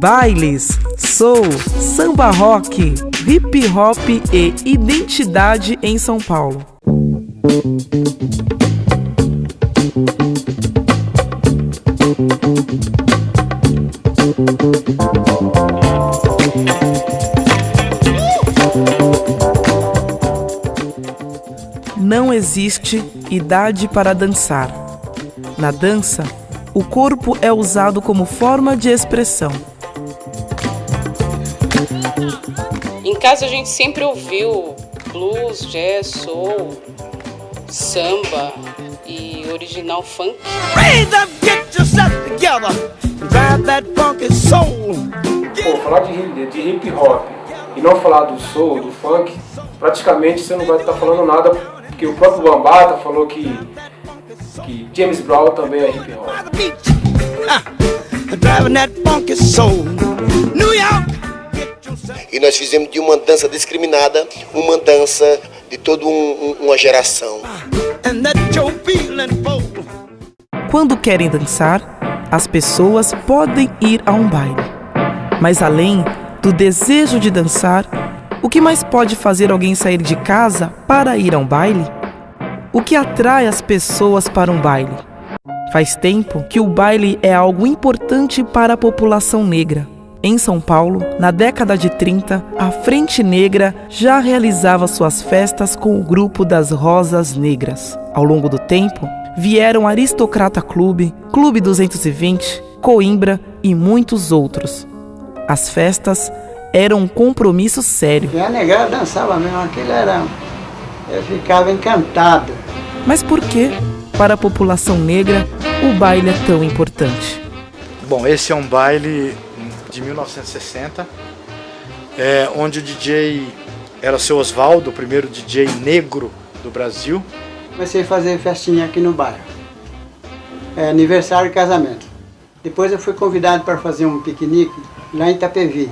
Bailes, soul, samba rock, hip hop e identidade em São Paulo. Não existe idade para dançar. Na dança, o corpo é usado como forma de expressão. Em casa a gente sempre ouviu blues, jazz, soul, samba e original funk. Pô, falar de hip hop e não falar do soul, do funk, praticamente você não vai estar falando nada, porque o próprio Bambata falou que James Brown também é hip hop. E nós fizemos de uma dança discriminada, uma dança de toda uma geração. Quando querem dançar, as pessoas podem ir a um baile. Mas além do desejo de dançar, o que mais pode fazer alguém sair de casa para ir a um baile? O que atrai as pessoas para um baile? Faz tempo que o baile é algo importante para a população negra. Em São Paulo, na década de 30, a Frente Negra já realizava suas festas com o grupo das Rosas Negras. Ao longo do tempo, vieram Aristocrata Clube, Clube 220, Coimbra e muitos outros. As festas eram um compromisso sério. E a negrada dançava mesmo, aquilo era... Eu ficava encantado. Mas por que, para a população negra, o baile é tão importante? Bom, esse é um baile de 1960, onde o DJ era o seu Oswaldo, o primeiro DJ negro do Brasil. Comecei a fazer festinha aqui no bairro, aniversário e casamento. Depois eu fui convidado para fazer um piquenique lá em Itapevi.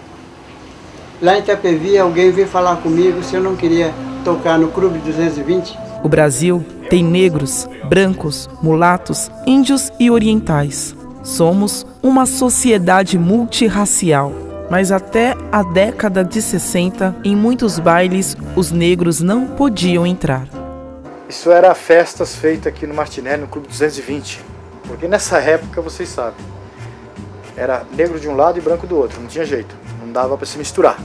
Lá em Itapevi alguém veio falar comigo se eu não queria tocar no Clube 220. O Brasil tem negros, brancos, mulatos, índios e orientais. Somos uma sociedade multirracial. Mas até a década de 60, em muitos bailes, os negros não podiam entrar. Isso era festas feitas aqui no Martinelli, no Clube 220. Porque nessa época, vocês sabem, era negro de um lado e branco do outro, não tinha jeito, não dava para se misturar.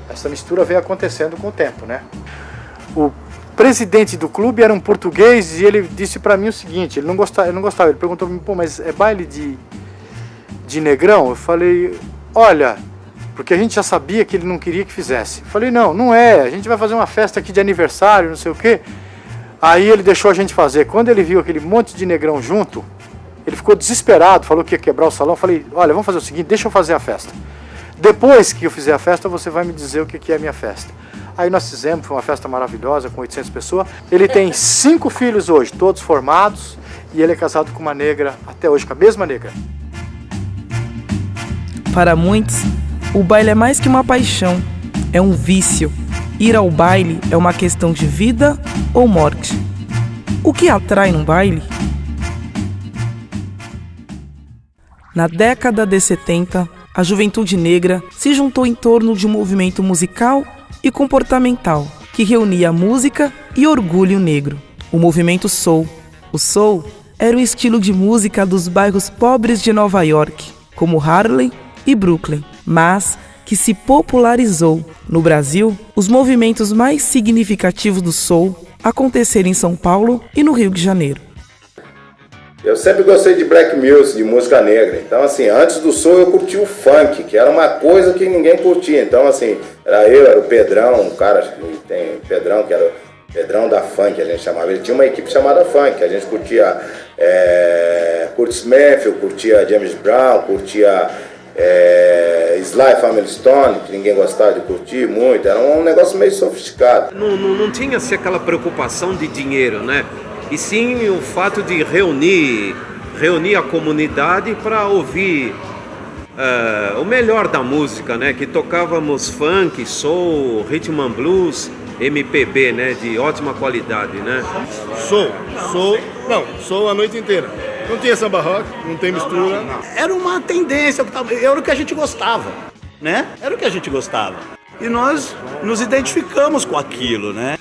Essa mistura veio acontecendo com o tempo, né? O presidente do clube era um português e ele disse para mim o seguinte, ele não gostava, ele perguntou para mim, pô, mas é baile de negrão? Eu falei, olha, porque a gente já sabia que ele não queria que fizesse. Eu falei, não é, a gente vai fazer uma festa aqui de aniversário, não sei o quê. Aí ele deixou a gente fazer. Quando ele viu aquele monte de negrão junto, ele ficou desesperado, falou que ia quebrar o salão. Eu falei, olha, vamos fazer o seguinte, deixa eu fazer a festa. Depois que eu fizer a festa, você vai me dizer o que é a minha festa. Aí nós fizemos, foi uma festa maravilhosa, com 800 pessoas. Ele tem 5 filhos hoje, todos formados, e ele é casado com uma negra, até hoje, com a mesma negra. Para muitos, o baile é mais que uma paixão, é um vício. Ir ao baile é uma questão de vida ou morte. O que atrai num baile? Na década de 70, a juventude negra se juntou em torno de um movimento musical e comportamental que reunia música e orgulho negro, o movimento soul. O soul era o estilo de música dos bairros pobres de Nova York, como Harlem e Brooklyn, mas que se popularizou. No Brasil, os movimentos mais significativos do soul aconteceram em São Paulo e no Rio de Janeiro. Eu sempre gostei de black music, de música negra. Então, assim, antes do soul eu curti o funk, que era uma coisa que ninguém curtia. Então, assim, era o Pedrão, um cara que tem Pedrão, que era o Pedrão da funk, a gente chamava. Ele tinha uma equipe chamada funk, a gente curtia Curtis Mayfield, curtia James Brown, curtia Sly Family Stone, que ninguém gostava de curtir muito. Era um negócio meio sofisticado. Não tinha-se aquela preocupação de dinheiro, né? E sim o fato de reunir a comunidade para ouvir o melhor da música, né? Que tocávamos funk, soul, rhythm and blues, MPB, né? De ótima qualidade, né? Soul a noite inteira. Não tinha samba rock, não tem mistura. Não. Era uma tendência, era o que a gente gostava, né? Era o que a gente gostava. E nós nos identificamos com aquilo, né?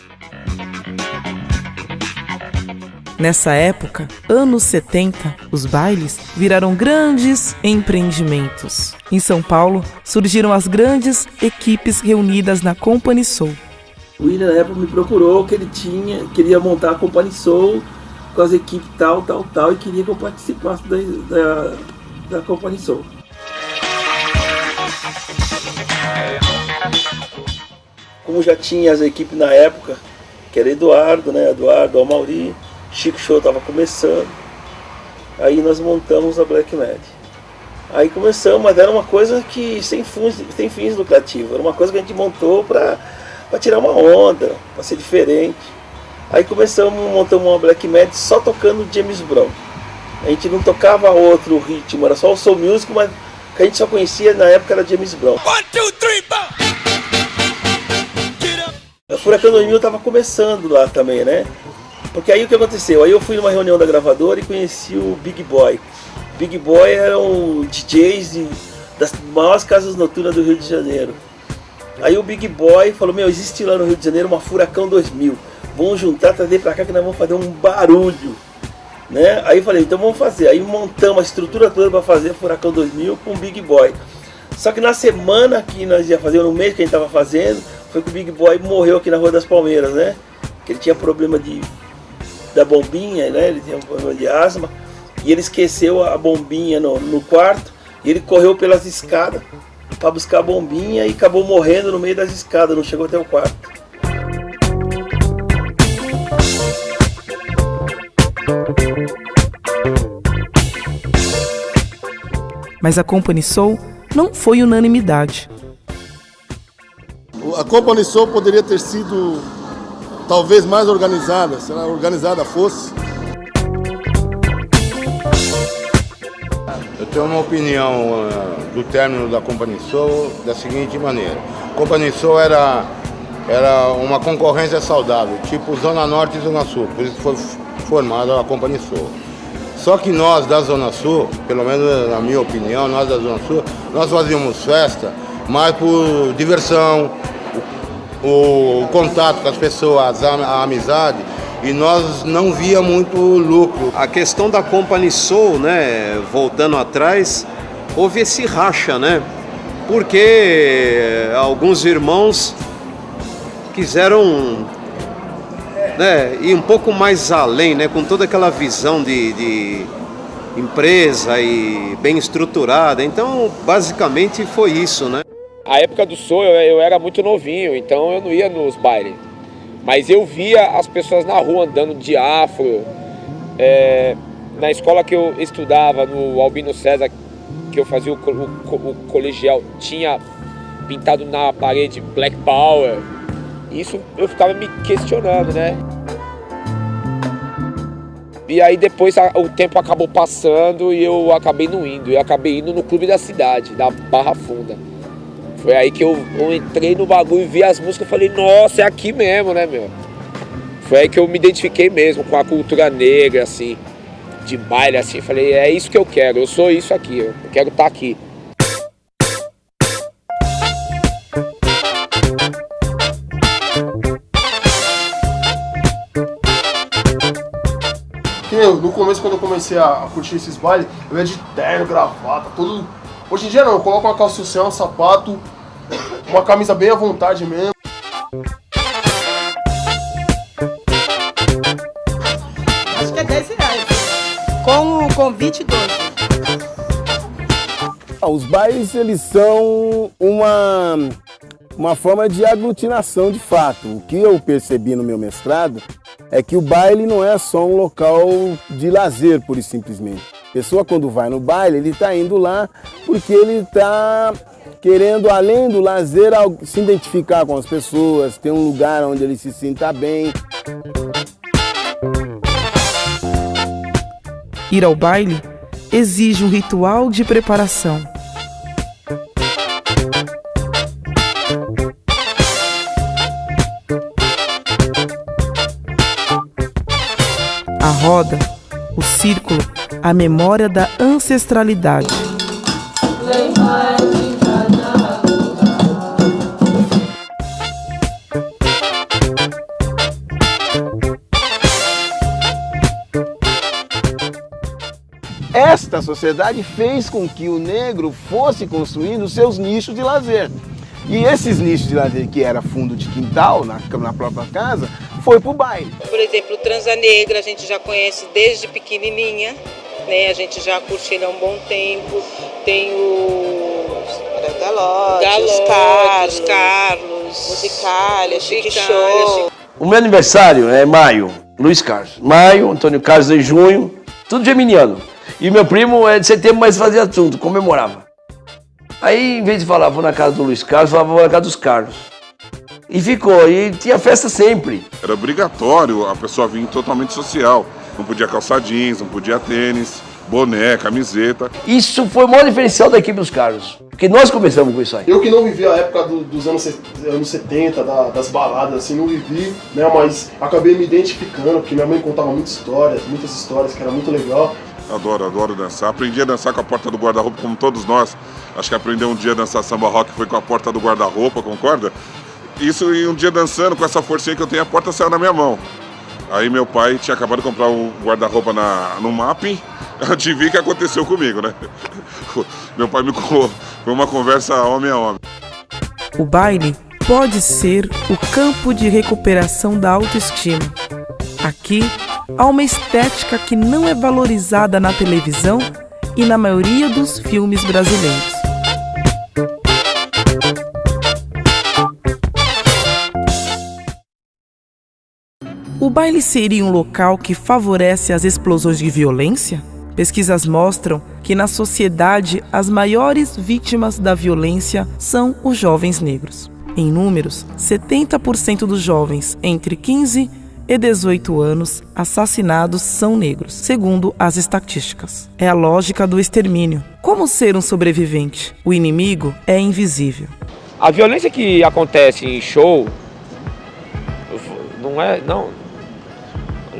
Nessa época, anos 70, os bailes viraram grandes empreendimentos. Em São Paulo, surgiram as grandes equipes reunidas na Company Soul. O William, na época, me procurou que ele queria montar a Company Soul com as equipes tal, e queria que eu participasse da Company Soul. Como já tinha as equipes na época, que era Eduardo, Amauri, Chico Show estava começando, aí nós montamos a Black Mad. Aí começamos, mas era uma coisa que sem fins lucrativos, era uma coisa que a gente montou para tirar uma onda, para ser diferente. Aí montamos uma Black Mad só tocando James Brown. A gente não tocava outro ritmo, era só o soul music, mas o que a gente só conhecia na época era James Brown. 1, 2, 3, 4! A Furacão 2000 estava começando lá também, né? Porque aí o que aconteceu? Aí eu fui numa reunião da gravadora e conheci o Big Boy. Big Boy eram DJs das maiores casas noturnas do Rio de Janeiro. Aí o Big Boy falou, existe lá no Rio de Janeiro uma Furacão 2000. Vamos juntar, trazer pra cá que nós vamos fazer um barulho. Né? Aí eu falei, então vamos fazer. Aí montamos a estrutura toda para fazer a Furacão 2000 com o Big Boy. Só que na semana que nós ia fazer, no mês que a gente estava fazendo, foi que o Big Boy morreu aqui na Rua das Palmeiras, né? Que ele tinha problema da bombinha, né? Ele tinha um problema de asma. E ele esqueceu a bombinha no quarto. E ele correu pelas escadas para buscar a bombinha e acabou morrendo no meio das escadas, não chegou até o quarto. Mas a Company Soul não foi unanimidade. A Company Soul poderia ter sido talvez mais organizada, se ela organizada fosse. Eu tenho uma opinião do término da Company Soul da seguinte maneira. A Company Soul era uma concorrência saudável, tipo Zona Norte e Zona Sul, por isso foi formada a Company Soul. Só que nós da Zona Sul, pelo menos na minha opinião, nós da Zona Sul, nós fazíamos festa mais por diversão, o contato com as pessoas, a amizade, e nós não via muito lucro. A questão da Company Soul, né, voltando atrás, houve esse racha, né? Porque alguns irmãos quiseram, né, ir um pouco mais além, né, com toda aquela visão de empresa e bem estruturada. Então, basicamente foi isso, né? A época do soul eu era muito novinho, então eu não ia nos bailes. Mas eu via as pessoas na rua andando de afro. Na escola que eu estudava, no Albino César, que eu fazia o colegial, tinha pintado na parede Black Power. Isso eu ficava me questionando, né? E aí depois o tempo acabou passando e eu acabei não indo. Eu acabei indo no Clube da Cidade, da Barra Funda. Foi aí que eu entrei no bagulho e vi as músicas e falei, nossa, é aqui mesmo, né, meu? Foi aí que eu me identifiquei mesmo com a cultura negra, assim, de baile, assim. Falei, é isso que eu quero, eu sou isso aqui, eu quero estar aqui. No começo, quando eu comecei a curtir esses bailes, eu ia de terno, gravata, tudo. Hoje em dia não, eu coloco uma calça social, um sapato, uma camisa bem à vontade mesmo. Acho que é R$10. Com o convite doce. Os bailes, eles são uma forma de aglutinação de fato. O que eu percebi no meu mestrado é que o baile não é só um local de lazer, pura e simplesmente. A pessoa, quando vai no baile, ele está indo lá porque ele está querendo, além do lazer, se identificar com as pessoas, ter um lugar onde ele se sinta bem. Ir ao baile exige um ritual de preparação. A roda, o círculo, a memória da ancestralidade. Esta sociedade fez com que o negro fosse construindo seus nichos de lazer. E esses nichos de lazer, que era fundo de quintal, na própria casa, foi pro baile. Por exemplo, o Transa Negra a gente já conhece desde pequenininha, né? A gente já curte ele há um bom tempo. Tem o Galote, os Carlos, Musicalha, Chique Show. O meu aniversário é maio, Luiz Carlos. Maio, Antônio Carlos em junho, tudo geminiano. E meu primo é de setembro, mas fazia tudo, comemorava. Aí, em vez de falar, vou na casa do Luiz Carlos, falava, vou na casa dos Carlos. E ficou, e tinha festa sempre. Era obrigatório a pessoa vir totalmente social. Não podia calçar jeans, não podia tênis, boné, camiseta. Isso foi o maior diferencial da equipe dos Carlos, porque nós começamos com isso aí. Eu que não vivi a época dos anos 70, das baladas, assim, não vivi, né, mas acabei me identificando, porque minha mãe contava muitas histórias, que era muito legal. Adoro dançar. Aprendi a dançar com a porta do guarda-roupa, como todos nós. Acho que aprender um dia a dançar samba rock foi com a porta do guarda-roupa, concorda? Isso, e um dia dançando, com essa forcinha que eu tenho, a porta saiu na minha mão. Aí meu pai tinha acabado de comprar um guarda-roupa no Mapping, adivinha o que aconteceu comigo, né? Meu pai me colou, foi uma conversa homem a homem. O baile pode ser o campo de recuperação da autoestima. Aqui, há uma estética que não é valorizada na televisão e na maioria dos filmes brasileiros. O baile seria um local que favorece as explosões de violência? Pesquisas mostram que na sociedade as maiores vítimas da violência são os jovens negros. Em números, 70% dos jovens entre 15 e 18 anos assassinados são negros, segundo as estatísticas. É a lógica do extermínio. Como ser um sobrevivente? O inimigo é invisível. A violência que acontece em show,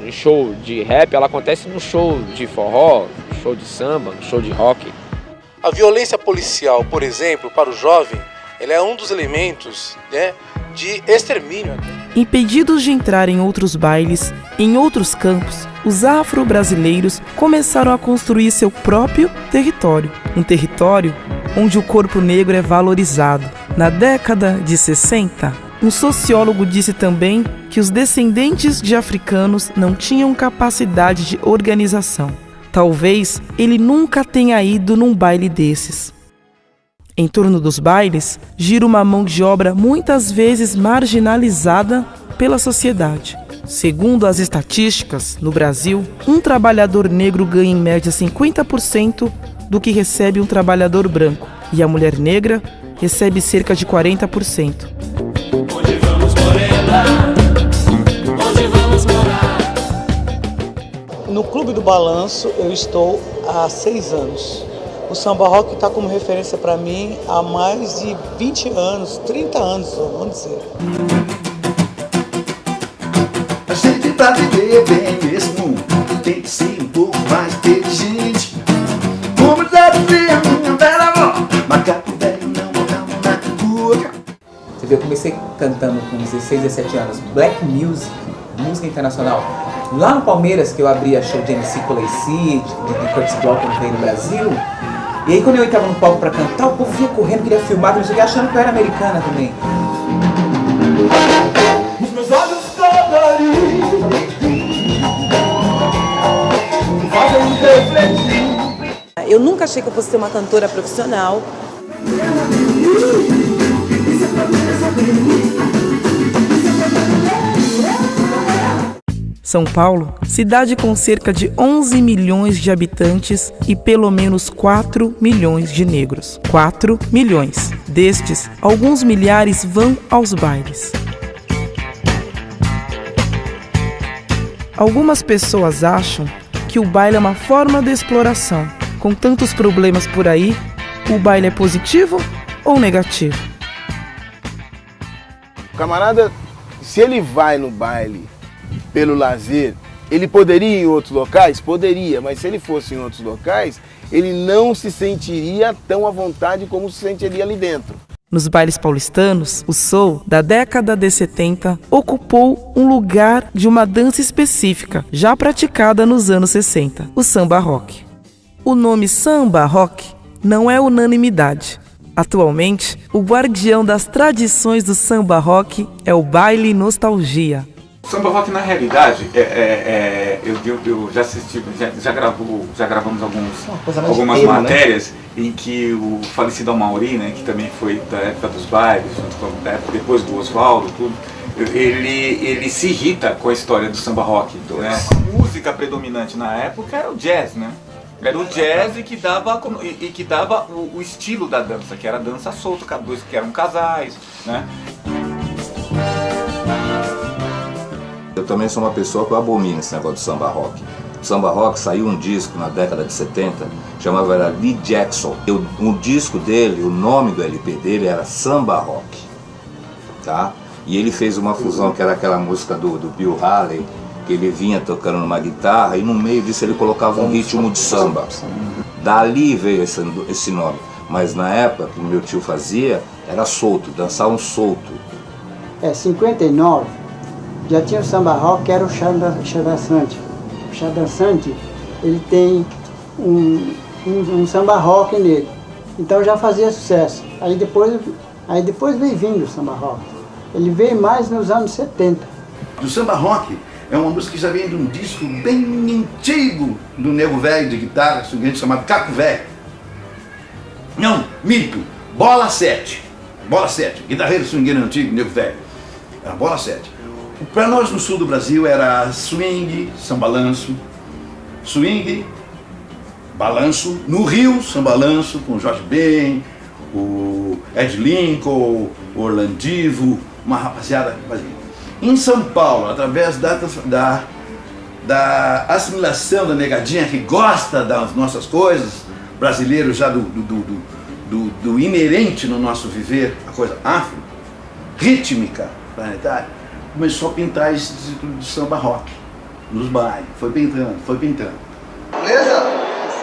em show de rap, ela acontece no show de forró, show de samba, show de rock. A violência policial, por exemplo, para o jovem, ela é um dos elementos, né, de extermínio. Impedidos de entrar em outros bailes, em outros campos, os afro-brasileiros começaram a construir seu próprio território. Um território onde o corpo negro é valorizado. Na década de 60, um sociólogo disse também que os descendentes de africanos não tinham capacidade de organização. Talvez ele nunca tenha ido num baile desses. Em torno dos bailes, gira uma mão de obra muitas vezes marginalizada pela sociedade. Segundo as estatísticas, no Brasil, um trabalhador negro ganha em média 50% do que recebe um trabalhador branco, e a mulher negra recebe cerca de 40%. Onde vamos, morena? Onde vamos morar? No Clube do Balanço eu estou há 6 anos. O samba rock está como referência para mim há mais de 20 anos, 30 anos, vamos dizer. A gente pra viver bem mesmo tem que ser um pouco mais inteligente. Como já dizia minha velha avó, macaco velho não bota a mão na boca. Você vê, eu comecei cantando com 16, 17 anos, black music, música internacional. Lá no Palmeiras, que eu abria show de MC Coleici, de Curtis Blow quando veio no Brasil. E aí quando eu entrava no palco pra cantar, o povo vinha correndo, queria filmar, não sei o que, achando que eu era americana também. Os meus olhos coloridos fazem refletir. Eu nunca achei que eu fosse ser uma cantora profissional. São Paulo, cidade com cerca de 11 milhões de habitantes e pelo menos 4 milhões de negros. 4 milhões. Destes, alguns milhares vão aos bailes. Algumas pessoas acham que o baile é uma forma de exploração. Com tantos problemas por aí, o baile é positivo ou negativo? O camarada, se ele vai no baile pelo lazer, Ele poderia ir em outros locais? Poderia, mas se ele fosse em outros locais, ele não se sentiria tão à vontade como se sentiria ali dentro. Nos bailes paulistanos, o soul, da década de 70, ocupou um lugar de uma dança específica, já praticada nos anos 60, o samba rock. O nome samba rock não é unanimidade. Atualmente, o guardião das tradições do samba rock é o baile nostalgia. O samba rock, na realidade, eu já assisti, já gravamos algumas matérias, né? Em que o falecido Amaury, né, que também foi da época dos bailes, depois do Oswaldo, tudo, ele se irrita com a história do samba rock. Né? A música predominante na época era o jazz, né? Era o jazz que dava o estilo da dança, que era a dança solta, que eram casais, né? Eu também sou uma pessoa que abomina esse negócio de samba rock. O samba rock saiu um disco na década de 70, chamava Lee Jackson. O disco dele, o nome do LP dele era Samba Rock, tá? E ele fez uma fusão que era aquela música do Bill Haley, que ele vinha tocando numa guitarra e no meio disso ele colocava um ritmo de samba. Dali veio esse nome. Mas na época que o meu tio fazia, era solto, dançavam solto. 59, já tinha o samba rock, que era o chá dançante. O chá dançante, ele tem um samba rock nele. Então já fazia sucesso. Aí depois veio vindo o samba rock. Ele veio mais nos anos 70. O samba rock é uma música que já vem de um disco bem antigo do nego velho de guitarra, chamado Caco Velho. Não, mito, Bola 7. Bola 7, guitarreiro swingueiro antigo, nego velho. Era Bola 7. Para nós no sul do Brasil era swing, sambalanço, swing, balanço. No Rio, sambalanço com o Jorge Ben, o Ed Lincoln, o Orlandivo, uma rapaziada que fazia. Em São Paulo, através da assimilação da negadinha que gosta das nossas coisas, brasileiro já do inerente no nosso viver, a coisa afro, rítmica, planetária, começou a pintar esse título de samba rock nos bailes, foi pintando. Beleza?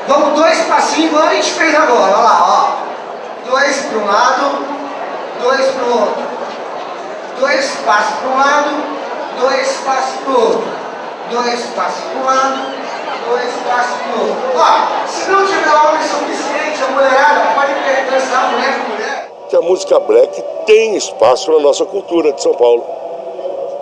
Vamos 2 passinhos, igual a gente fez agora, olha lá, ó. 2 para um lado, 2 para o outro. 2 passos para um lado, 2 passos para o outro. 2 passos para um lado, 2 passos para o outro. Ó, se não tiver homem suficiente, a mulherada pode dançar mulher com mulher. Que a música black tem espaço na nossa cultura de São Paulo.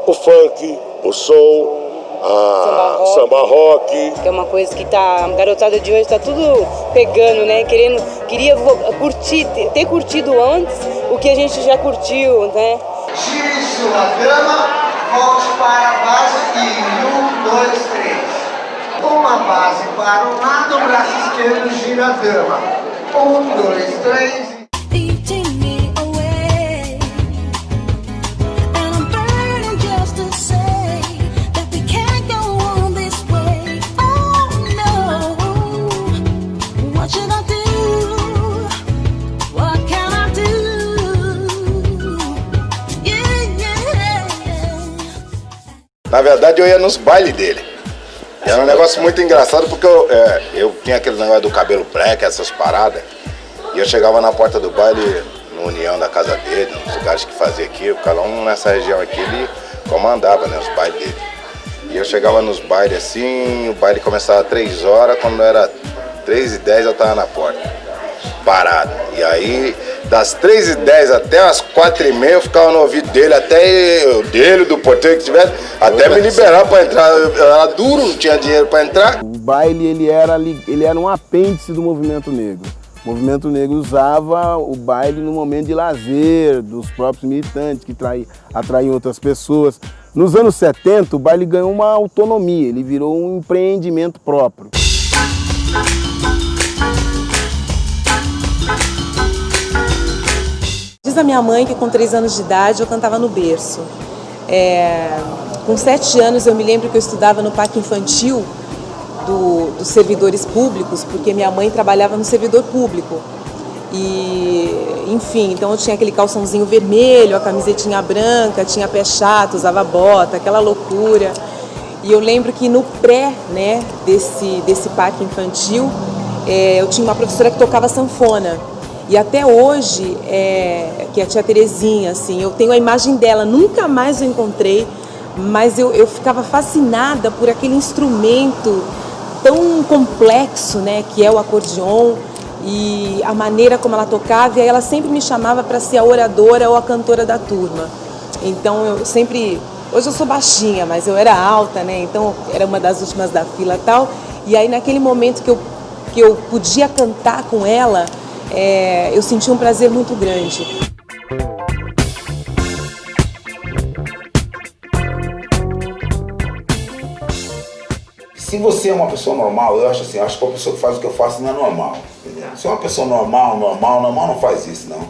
O funk, o soul, a samba rock. Que é uma coisa que a garotada de hoje está tudo pegando, né? Queria curtir, ter curtido antes o que a gente já curtiu, né? Gire sua dama, volte para a base e 1, 2, 3. Uma base para o lado, braço esquerdo, gira a dama. 1, 2, 3. Na verdade, eu ia nos bailes dele. E era um negócio muito engraçado porque eu tinha aquele negócio do cabelo black, essas paradas. E eu chegava na porta do baile, no União da casa dele, nos lugares que fazia aqui. Cada um nessa região aqui, ele comandava, né, os bailes dele. E eu chegava nos bailes assim, o baile começava às 3 horas, quando era 3h10 eu tava na porta, parado. E aí, das 3h10 até as 4h30 eu ficava no ouvido dele, até dele, do porteiro que tivesse, até me liberar pra entrar. Era duro, não tinha dinheiro pra entrar. O baile ele era um apêndice do movimento negro. O movimento negro usava o baile no momento de lazer dos próprios militantes, que atraíam outras pessoas. Nos anos 70, o baile ganhou uma autonomia, ele virou um empreendimento próprio. Diz a minha mãe que com 3 anos de idade eu cantava no berço. Com 7 anos eu me lembro que eu estudava no parque infantil dos servidores públicos, porque minha mãe trabalhava no servidor público. E, enfim, então eu tinha aquele calçãozinho vermelho, a camisetinha branca, tinha pé chato, usava bota, aquela loucura. E eu lembro que no pré, né, desse parque infantil, eu tinha uma professora que tocava sanfona. E até hoje, que é a tia Terezinha, assim, eu tenho a imagem dela, nunca mais eu encontrei, mas eu ficava fascinada por aquele instrumento tão complexo, né, que é o acordeon, e a maneira como ela tocava, e aí ela sempre me chamava para ser a oradora ou a cantora da turma. Então eu sempre... Hoje eu sou baixinha, mas eu era alta, né? Então era uma das últimas da fila e tal. E aí naquele momento que eu podia cantar com ela, eu senti um prazer muito grande. Se você é uma pessoa normal, eu acho assim, acho que a pessoa que faz o que eu faço não é normal. Entendeu? Se é uma pessoa normal não faz isso, não.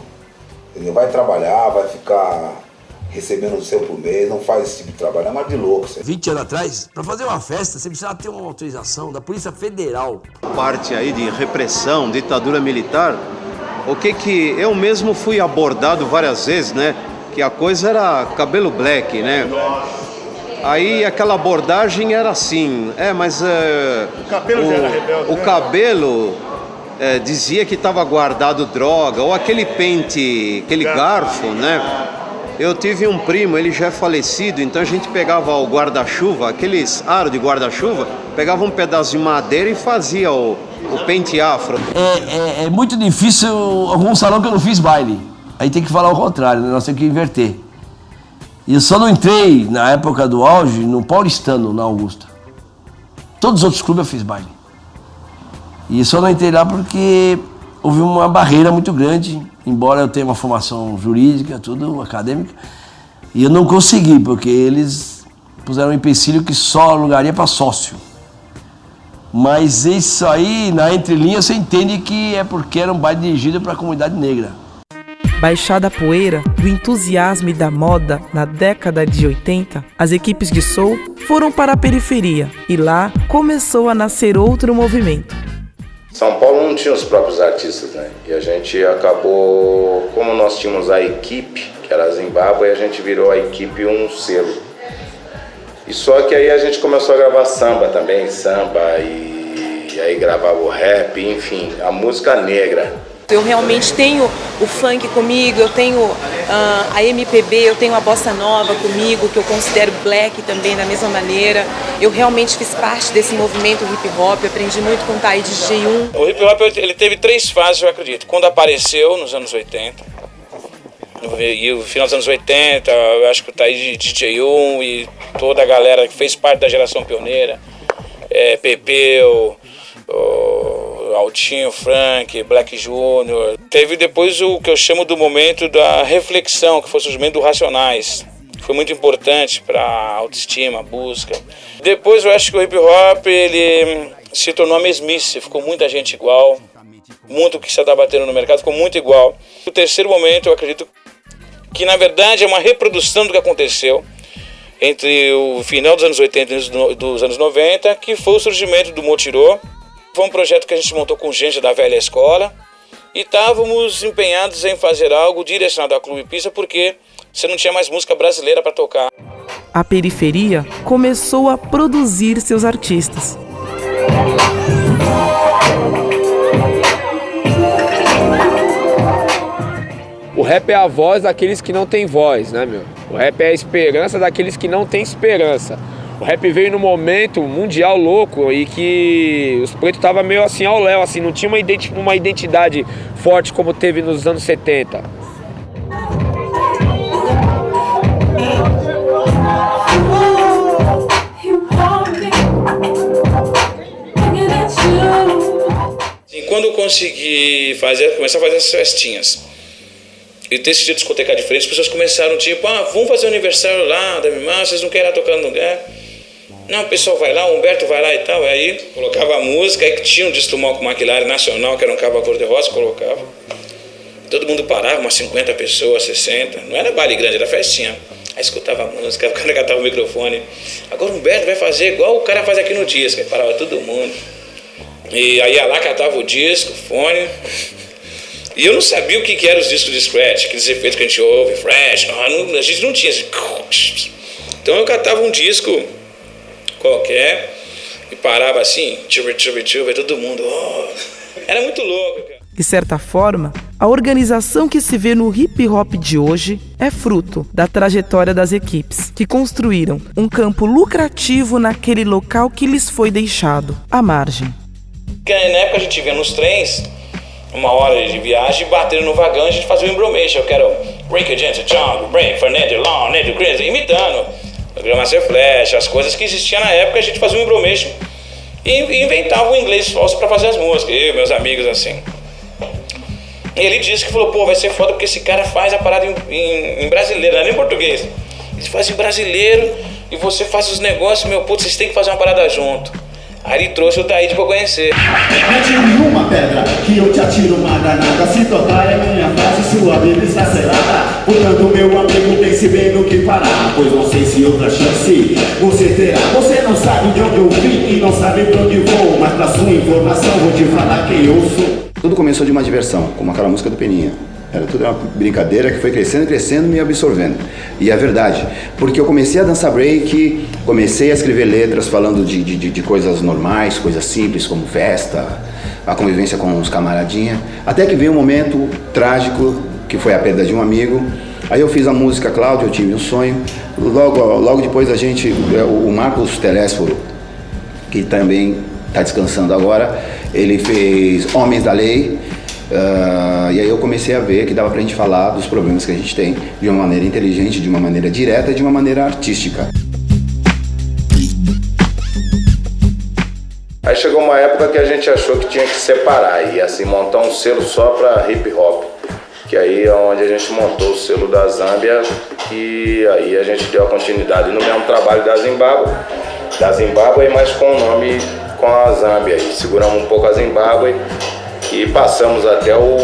Entendeu? Vai trabalhar, vai ficar recebendo o seu por mês, não faz esse tipo de trabalho, é mais de louco. 20 anos atrás, para fazer uma festa, você precisava ter uma autorização da Polícia Federal. Parte aí de repressão, ditadura militar, o que eu mesmo fui abordado várias vezes, né? Que a coisa era cabelo black, né? Aí aquela abordagem era assim, mas o cabelo já era rebelde, o cabelo dizia que estava guardado droga, ou aquele pente, aquele garfo, né? Eu tive um primo, ele já é falecido, então a gente pegava o guarda-chuva, aqueles aros de guarda-chuva, pegava um pedaço de madeira e fazia o pente afro. É muito difícil algum salão que eu não fiz baile. Aí tem que falar o contrário, né? Nós temos que inverter. E eu só não entrei, na época do auge, no Paulistano, na Augusta. Todos os outros clubes eu fiz baile. E eu só não entrei lá porque houve uma barreira muito grande, embora eu tenha uma formação jurídica, tudo, acadêmica, e eu não consegui, porque eles puseram um empecilho que só alugaria para sócio. Mas isso aí, na entrelinha, você entende que é porque era um baile dirigido para a comunidade negra. Baixada a poeira do entusiasmo e da moda na década de 80, as equipes de soul foram para a periferia e lá começou a nascer outro movimento. São Paulo não tinha os próprios artistas, né? E a gente acabou, como nós tínhamos a equipe, que era a Zimbábue, a gente virou a equipe um selo. E só que aí a gente começou a gravar samba também, e aí gravava o rap, enfim, a música negra. Eu realmente tenho o funk comigo, eu tenho a MPB, eu tenho a bossa nova comigo, que eu considero black também da mesma maneira. Eu realmente fiz parte desse movimento hip hop, aprendi muito com o Taí de DJ1. O hip hop ele teve 3 fases, eu acredito. Quando apareceu nos anos 80, e no final dos anos 80, eu acho que o Taí de DJ1 e toda a galera que fez parte da geração pioneira, Pepe, Altinho, Frank, Black Júnior. Teve depois o que eu chamo do momento da reflexão, que foi o surgimento do Racionais. Foi muito importante para a autoestima, a busca. Depois eu acho que o hip hop ele se tornou a mesmice, ficou muita gente igual. Muito que se está batendo no mercado ficou muito igual. O terceiro momento eu acredito que na verdade é uma reprodução do que aconteceu entre o final dos anos 80 e dos anos 90, que foi o surgimento do Motirô. Foi um projeto que a gente montou com gente da velha escola e estávamos empenhados em fazer algo direcionado a clube e pista porque você não tinha mais música brasileira para tocar. A periferia começou a produzir seus artistas. O rap é a voz daqueles que não têm voz, né, meu? O rap é a esperança daqueles que não têm esperança. O rap veio num momento mundial louco e que os pretos estavam meio assim ao léu, assim, não tinha uma identidade forte como teve nos anos 70. E quando eu consegui começar a fazer essas festinhas e ter esse dia de discoteca diferente, as pessoas começaram tipo, vamos fazer o aniversário lá da minha irmã, vocês não querem ir lá tocar no lugar? Não, o pessoal vai lá, o Humberto vai lá e tal. Aí colocava a música, aí que tinha um disco do Malcolm McLaren Nacional, que era um cabo cor-de-rosa, colocava. Todo mundo parava, umas 50 pessoas, 60. Não era baile grande, era festinha. Aí escutava a música, o cara catava o microfone. Agora o Humberto vai fazer igual o cara faz aqui no disco. Aí parava todo mundo. E aí ia lá, catava o disco, o fone. E eu não sabia o que eram os discos de scratch, aqueles efeitos que a gente ouve, fresh. A gente não tinha. Então eu catava um disco qualquer, e parava assim, e todo mundo, era muito louco, cara. De certa forma, a organização que se vê no hip hop de hoje é fruto da trajetória das equipes que construíram um campo lucrativo naquele local que lhes foi deixado, à margem. Na época a gente via nos trens, 1 hora de viagem, batendo no vagão, a gente fazia o embromation. Eu quero Rick, Gente, John, Brain, Fernando, Long, Ned, Chris, imitando o Grandmaster Flash, as coisas que existiam na época, a gente fazia o embromation e inventava o inglês falso pra fazer as músicas, eu e meus amigos assim. E ele disse que falou, pô, vai ser foda porque esse cara faz a parada em brasileiro, não é nem em português. Ele faz em brasileiro e você faz os negócios, meu puto, vocês têm que fazer uma parada junto. Aí ele trouxe o Taíde pra conhecer. Atire uma pedra, que eu te atiro uma granada. Se tocar é minha frase, sua vida está selada. Portanto, meu amigo, pense bem no que parar, pois não sei se outra chance você terá. Você não sabe de onde eu vim e não sabe pra onde vou, mas pra sua informação vou te falar quem eu sou. Tudo começou de uma diversão, como aquela música do Peninha. Era tudo uma brincadeira que foi crescendo, me absorvendo. E é verdade, porque eu comecei a dançar break, comecei a escrever letras falando de coisas normais, coisas simples, como festa, a convivência com os camaradinhas. Até que veio um momento trágico, que foi a perda de um amigo. Aí eu fiz a música Cláudio, Eu Tive um Sonho. Logo depois o Marcos Telésforo, que também está descansando agora, ele fez Homens da Lei. E aí eu comecei a ver que dava pra gente falar dos problemas que a gente tem de uma maneira inteligente, de uma maneira direta e de uma maneira artística. Aí chegou uma época que a gente achou que tinha que separar e assim montar um selo só pra hip hop, que aí é onde a gente montou o selo da Zâmbia, e aí a gente deu a continuidade no mesmo trabalho da Zimbábue, mas com o nome com a Zâmbia, e seguramos um pouco a Zimbábue e passamos até o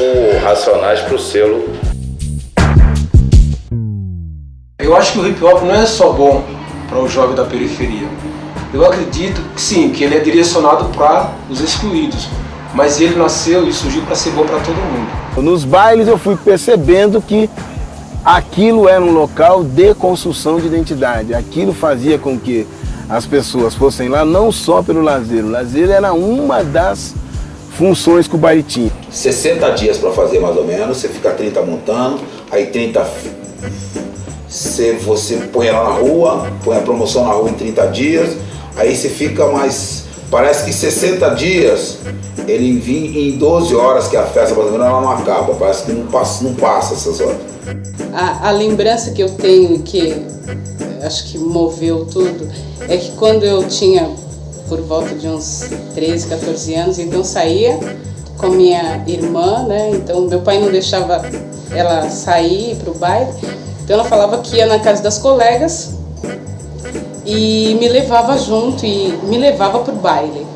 Racionais pro selo. Eu acho que o hip hop não é só bom para o jovem da periferia. Eu acredito que sim, que ele é direcionado para os excluídos, mas ele nasceu e surgiu para ser bom para todo mundo. Nos bailes eu fui percebendo que aquilo era um local de construção de identidade. Aquilo fazia com que as pessoas fossem lá não só pelo lazer. O lazer era uma das funções que o baile tinha. 60 dias para fazer mais ou menos, você fica 30 montando, aí 30 você põe ela na rua, põe a promoção na rua em 30 dias, aí você fica mais, parece que 60 dias, ele vem em 12 horas que a festa mais ou menos ela não acaba, parece que não passa essas horas. A lembrança que eu tenho, que acho que moveu tudo, é que quando eu tinha por volta de uns 13, 14 anos, então saía com minha irmã, né? Então meu pai não deixava ela sair para o baile, então ela falava que ia na casa das colegas e me levava junto e me levava para o baile.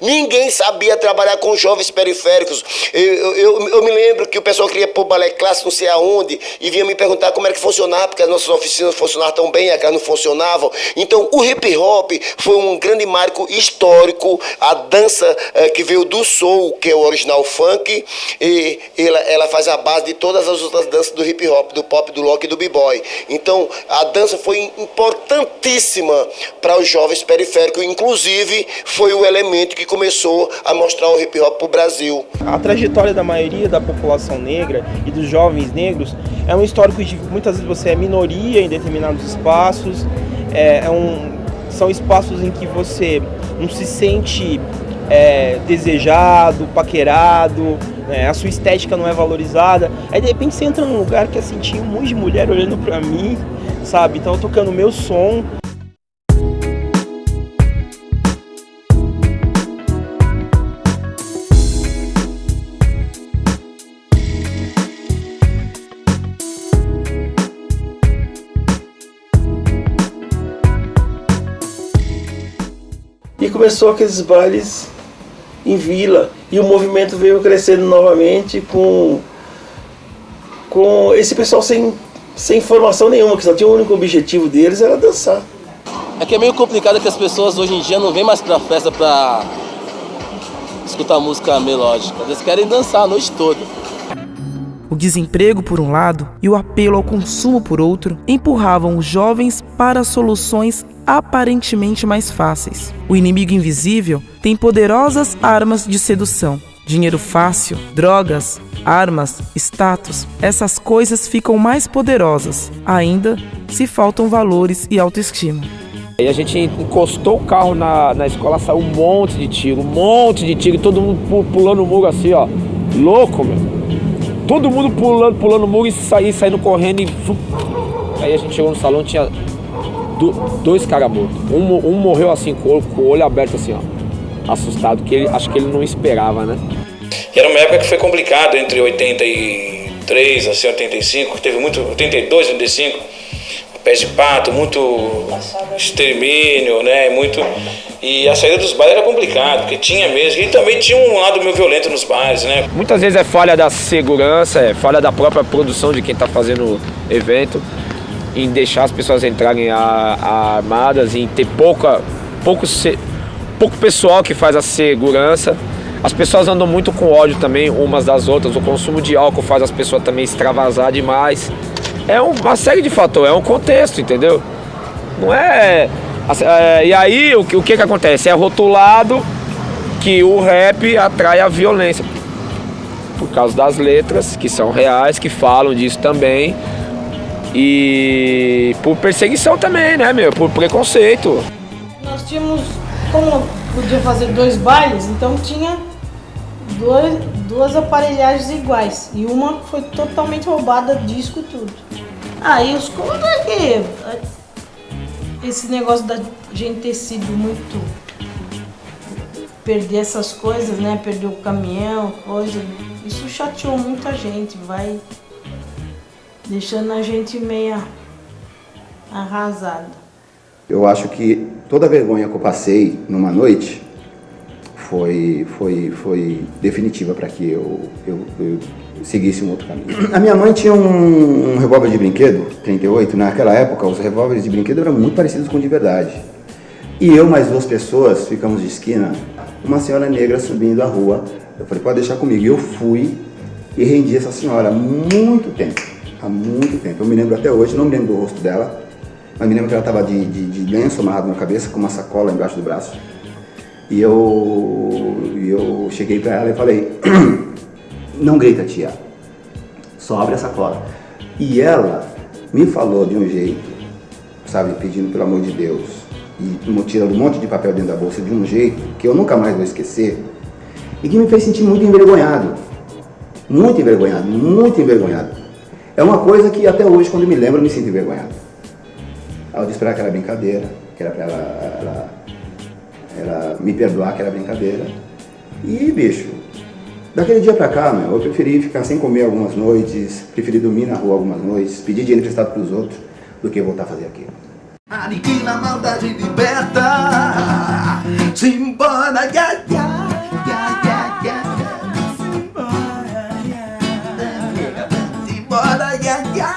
Ninguém sabia trabalhar com jovens periféricos. Eu me lembro que o pessoal queria pôr balé clássico não sei aonde e vinha me perguntar como era que funcionava, porque as nossas oficinas funcionavam tão bem, aquelas não funcionavam. Então o hip hop foi um grande marco histórico. A dança que veio do soul, que é o original funk, e ela faz a base de todas as outras danças do hip hop, do pop, do rock e do b-boy. Então a dança foi importantíssima para os jovens periféricos, inclusive foi o elemento que começou a mostrar o hip hop para o Brasil. A trajetória da maioria da população negra e dos jovens negros é um histórico de muitas vezes você é minoria em determinados espaços, são espaços em que você não se sente desejado, paquerado, né? A sua estética não é valorizada. Aí de repente você entra num lugar que é assim, tinha um monte de mulher olhando pra mim, sabe? Então eu tocando o meu som. E começou aqueles bailes em vila, e o movimento veio crescendo novamente com esse pessoal sem informação nenhuma, que só tinha o único objetivo deles era dançar. É que é meio complicado que as pessoas hoje em dia não vêm mais pra festa pra escutar música melódica, eles querem dançar a noite toda. O desemprego, por um lado, e o apelo ao consumo, por outro, empurravam os jovens para soluções aparentemente mais fáceis. O inimigo invisível tem poderosas armas de sedução. Dinheiro fácil, drogas, armas, status, essas coisas ficam mais poderosas, ainda se faltam valores e autoestima. Aí a gente encostou o carro na escola, saiu um monte de tiro, todo mundo pulando o muro assim, ó, louco, meu. Todo mundo pulando o muro e saindo correndo e... Aí a gente chegou no salão, tinha dois caras mortos. Um morreu assim, com o olho aberto assim, ó, assustado, que acho que ele não esperava, né? E era uma época que foi complicado, entre 83 assim, 85, teve muito, 82, 85, pés de pato, muito extermínio, né, muito... E a saída dos bares era complicado, porque tinha mesmo, e também tinha um lado meio violento nos bares, né? Muitas vezes é falha da segurança, é falha da própria produção de quem está fazendo o evento, em deixar as pessoas entrarem armadas, em ter pouco pessoal que faz a segurança. As pessoas andam muito com ódio também umas das outras, o consumo de álcool faz as pessoas também extravasar demais. É uma série de fatores, é um contexto, entendeu? Não é... E aí o que acontece? É rotulado que o rap atrai a violência. Por causa das letras, que são reais, que falam disso também. E por perseguição também, né, meu? Por preconceito. Nós tínhamos, como podia fazer 2 bailes, então tinha duas aparelhagens iguais. E uma foi totalmente roubada, disco e tudo. Aí os como é que esse negócio da gente ter sido muito... perder essas coisas, né? Perder o caminhão, coisa. Isso chateou muita gente, vai deixando a gente meio arrasada. Eu acho que toda a vergonha que eu passei numa noite foi definitiva para que eu seguisse um outro caminho. A minha mãe tinha um revólver de brinquedo, 38. Naquela época, os revólveres de brinquedo eram muito parecidos com o de verdade. E eu mais 2 pessoas ficamos de esquina, uma senhora negra subindo a rua. Eu falei, pode deixar comigo. E eu fui e rendi essa senhora há muito tempo. Eu me lembro até hoje, não me lembro do rosto dela, mas me lembro que ela estava de lenço amarrado na cabeça, com uma sacola embaixo do braço. E eu cheguei para ela e falei, não grita, tia, só abre a sacola. E ela me falou de um jeito, sabe, pedindo pelo amor de Deus, e tirando um monte de papel dentro da bolsa de um jeito que eu nunca mais vou esquecer, e que me fez sentir muito envergonhado. Muito envergonhado. É uma coisa que até hoje, quando me lembro, eu me sinto envergonhado. Ela disse para ela que era brincadeira, que era para ela me perdoar, que era brincadeira. E, bicho, daquele dia pra cá, eu preferi ficar sem comer algumas noites, preferi dormir na rua algumas noites, pedir dinheiro emprestado pros outros, do que voltar a fazer aquilo. Aniquila a maldade liberta. Simbora, ya, ya, ya, ya, ya. Simbora, ya, ya.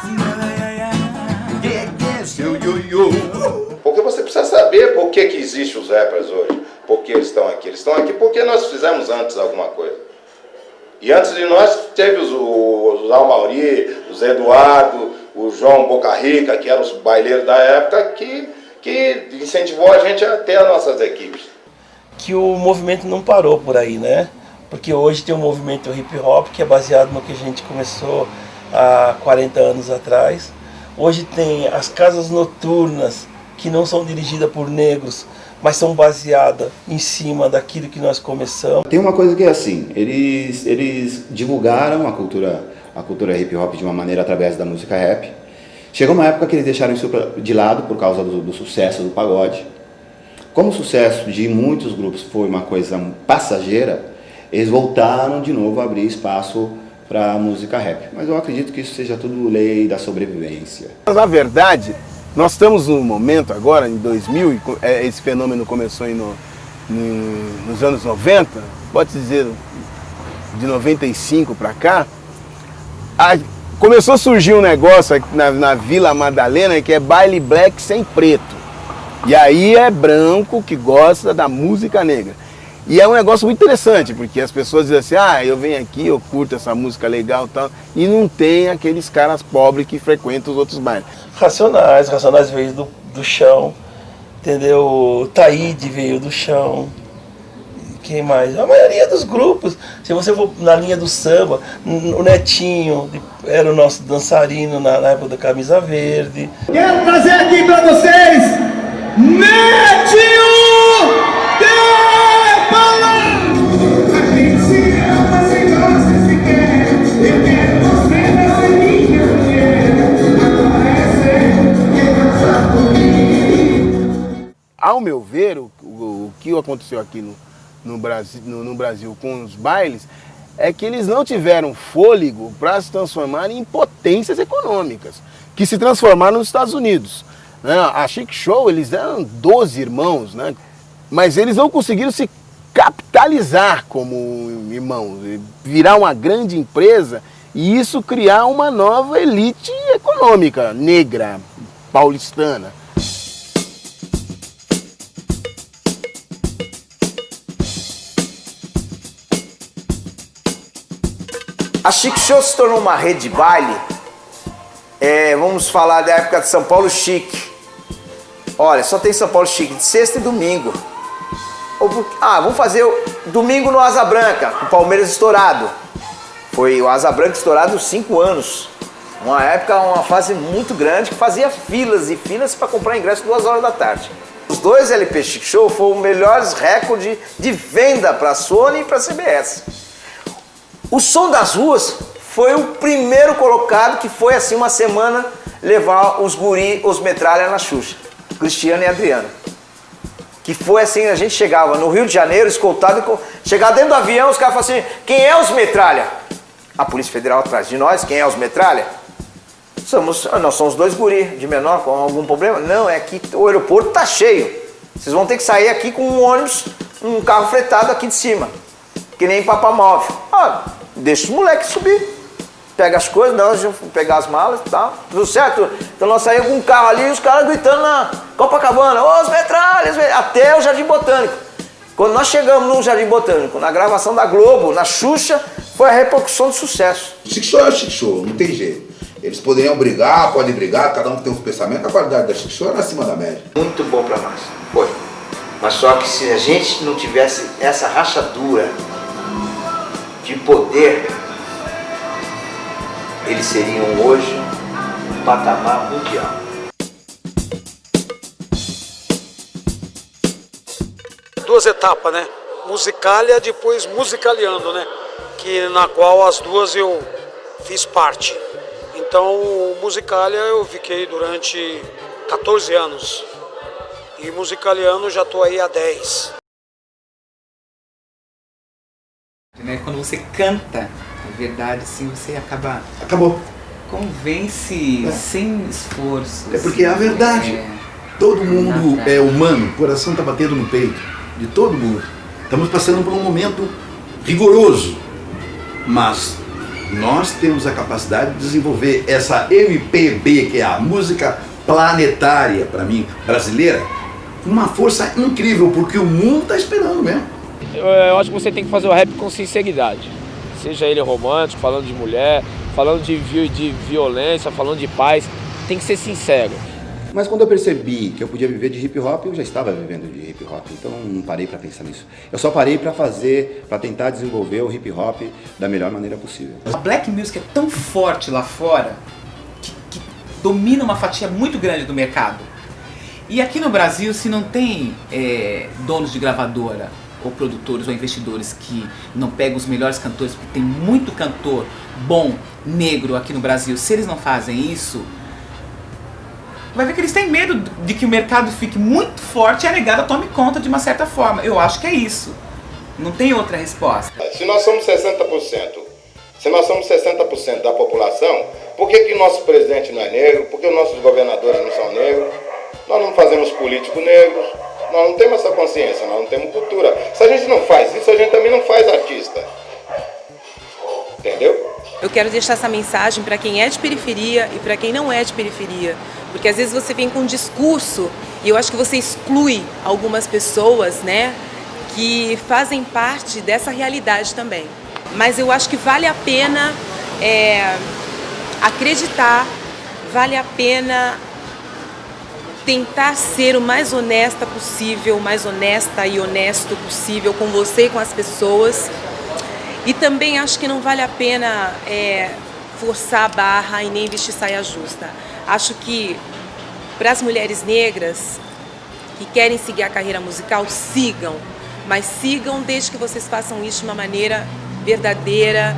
Seu yo-yo. Porque você precisa saber por que existem os rappers hoje. Por que eles estão aqui. Eles estão aqui porque nós fizemos antes alguma coisa. E antes de nós teve os Almauri, o Zé Eduardo, o João Boca Rica, que eram os baileiros da época, que incentivou a gente a ter as nossas equipes. Que o movimento não parou por aí, né? Porque hoje tem um movimento hip hop que é baseado no que a gente começou há 40 anos atrás. Hoje tem as casas noturnas que não são dirigidas por negros, mas são baseadas em cima daquilo que nós começamos. Tem uma coisa que é assim, eles divulgaram a cultura hip hop de uma maneira através da música rap. Chegou uma época que eles deixaram isso de lado por causa do sucesso do pagode. Como o sucesso de muitos grupos foi uma coisa passageira, eles voltaram de novo a abrir espaço para a música rap. Mas eu acredito que isso seja tudo lei da sobrevivência. Na verdade, nós estamos num momento agora, em 2000, esse fenômeno começou nos anos 90, pode dizer de 95 para cá, começou a surgir um negócio aqui na Vila Madalena que é baile black sem preto. E aí é branco que gosta da música negra. E é um negócio muito interessante, porque as pessoas dizem assim, eu venho aqui, eu curto essa música legal e tal, e não tem aqueles caras pobres que frequentam os outros bailes. Racionais veio do chão, entendeu? O Taíde veio do chão. Quem mais? A maioria dos grupos. Se você for na linha do samba, o Netinho era o nosso dançarino na época da Camisa Verde. Quero trazer aqui pra vocês Netinho de Paula! A gente se ama, se gosta, se quer. Eu quero você nessa minha mulher. Aparecer, comigo. Ao meu ver, o que aconteceu aqui no Brasil com os bailes é que eles não tiveram fôlego para se transformar em potências econômicas, que se transformaram nos Estados Unidos. Né? A Chic Show, eles eram 12 irmãos, né? Mas eles não conseguiram se capitalizar como irmãos, virar uma grande empresa e isso criar uma nova elite econômica negra, paulistana. A Chic Show se tornou uma rede de baile, vamos falar da época de São Paulo Chic. Olha, só tem São Paulo Chic de sexta e domingo. Vamos fazer domingo no Asa Branca, com o Palmeiras estourado. Foi o Asa Branca estourado 5 anos. Uma época, uma fase muito grande, que fazia filas e filas para comprar ingresso 2 horas da tarde. Os 2 LP Chic Show foram os melhores recordes de venda para a Sony e para a CBS. O Som das Ruas foi o primeiro colocado que foi assim uma semana levar os guri, os metralha na Xuxa, Cristiano e Adriano. Que foi assim, a gente chegava no Rio de Janeiro, escoltado, chegava dentro do avião, os caras falavam assim, quem é os metralha? A Polícia Federal atrás de nós, quem é os metralha? Nós somos 2 guri de menor, com algum problema? Não, é que o aeroporto tá cheio. Vocês vão ter que sair aqui com um ônibus, um carro fretado aqui de cima. Que nem papamóvel. Deixa os moleques subir. Pega as coisas, nós vamos pegar as malas e tal. Tudo certo? Então nós saímos com um carro ali e os caras gritando na Copacabana, ô, os metralhas, até o Jardim Botânico. Quando nós chegamos no Jardim Botânico, na gravação da Globo, na Xuxa, foi a repercussão de sucesso. Chic Show é Chic Show, não tem jeito. Eles poderiam brigar, podem brigar, cada um tem um pensamento, a qualidade da Chic Show era acima da média. Muito bom pra nós, foi. Mas só que se a gente não tivesse essa rachadura de poder, eles seriam hoje um patamar mundial. Duas etapas, né? Musicalia, depois Musicaliando, né? Na qual as duas eu fiz parte. Então, o Musicalia eu fiquei durante 14 anos. E Musicaliando já estou aí há 10. Quando você canta, na verdade, assim, você acaba... Acabou. Convence sem esforço. É porque é a verdade. Todo mundo é humano, o coração está batendo no peito de todo mundo. Estamos passando por um momento rigoroso, mas nós temos a capacidade de desenvolver essa MPB, que é a música planetária, para mim, brasileira, com uma força incrível, porque o mundo está esperando mesmo. Eu acho que você tem que fazer o rap com sinceridade. Seja ele romântico, falando de mulher, falando de violência, falando de paz. Tem que ser sincero. Mas quando eu percebi que eu podia viver de hip hop, eu já estava vivendo de hip hop. Então não parei para pensar nisso. Eu só parei para tentar desenvolver o hip hop da melhor maneira possível. A black music é tão forte lá fora que domina uma fatia muito grande do mercado. E aqui no Brasil, se não tem donos de gravadora, ou produtores ou investidores que não pegam os melhores cantores, porque tem muito cantor bom, negro aqui no Brasil, se eles não fazem isso, vai ver que eles têm medo de que o mercado fique muito forte e a negada tome conta de uma certa forma. Eu acho que é isso. Não tem outra resposta. Se nós somos 60%, da população, por que nosso presidente não é negro? Por que os nossos governadores não são negros? Nós não fazemos políticos negros. Nós não temos essa consciência, nós não temos cultura. Se a gente não faz isso, a gente também não faz artista. Entendeu? Eu quero deixar essa mensagem para quem é de periferia e para quem não é de periferia. Porque às vezes você vem com um discurso e eu acho que você exclui algumas pessoas, né, que fazem parte dessa realidade também. Mas eu acho que vale a pena acreditar, vale a pena tentar ser o mais honesta possível, mais honesta e honesto possível com você e com as pessoas. E também acho que não vale a pena forçar a barra e nem vestir saia justa. Acho que para as mulheres negras que querem seguir a carreira musical, sigam, mas sigam desde que vocês façam isso de uma maneira verdadeira.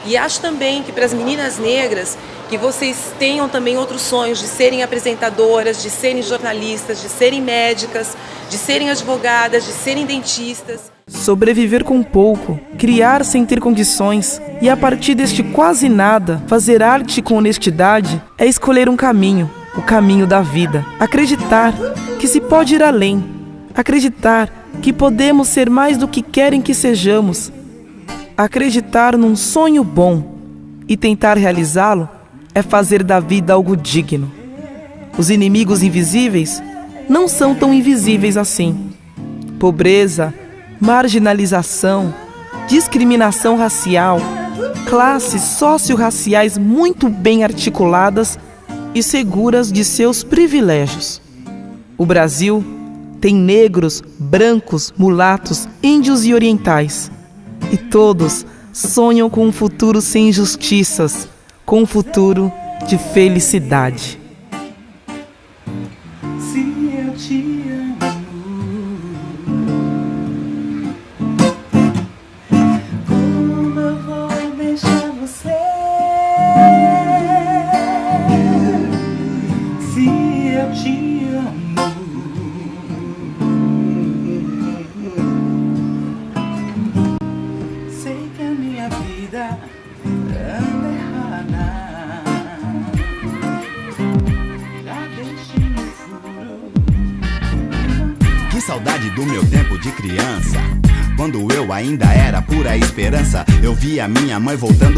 E acho também que para as meninas negras, que vocês tenham também outros sonhos de serem apresentadoras, de serem jornalistas, de serem médicas, de serem advogadas, de serem dentistas. Sobreviver com pouco, criar sem ter condições e a partir deste quase nada, fazer arte com honestidade é escolher um caminho, o caminho da vida. Acreditar que se pode ir além, acreditar que podemos ser mais do que querem que sejamos, acreditar num sonho bom e tentar realizá-lo é fazer da vida algo digno. Os inimigos invisíveis não são tão invisíveis assim. Pobreza, marginalização, discriminação racial, classes socio-raciais muito bem articuladas e seguras de seus privilégios. O Brasil tem negros, brancos, mulatos, índios e orientais. E todos sonham com um futuro sem injustiças, com um futuro de felicidade. Se eu te amo, como eu vou deixar você? Se eu te amo, sei que a minha vida anda errada. Que saudade do meu tempo de criança, quando eu ainda era pura esperança. Eu via minha mãe voltando